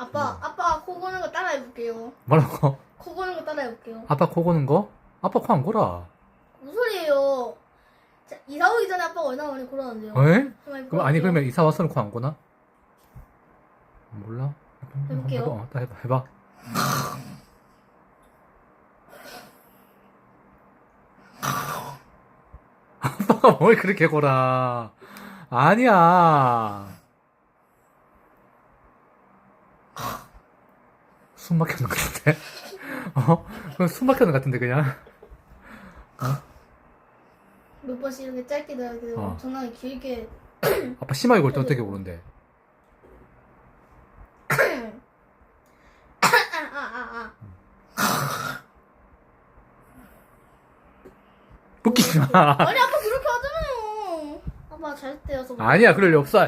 아빠 코 고는 거 따라해볼게요. 뭐라고? 코 고는 거 따라해볼게요. 아빠 코 고는 거? 아빠 코 안 골아. 무슨 소리예요? 자, 이사 오기 전에 아빠가 얼마나 많이 골았는데요. 에? 정말 그럼 아니 그러면 이사 와서는 코 안 고나? 몰라. 해볼게요. 해봐. 아빠가 뭘 그렇게 골아? 아니야. 숨 막혔는 것 같은데? 그럼 숨 막혔는 것 같은데, 그냥? 몇 번씩 이렇게 짧게 넣어야 돼요. 엄청나게 길게. 아빠 심하게 골 때 어떻게 고른대? 웃기지 마. 아니 아빠 그렇게 하잖아요. 아빠 잘 때여서. 아니야, 그럴 리 없어.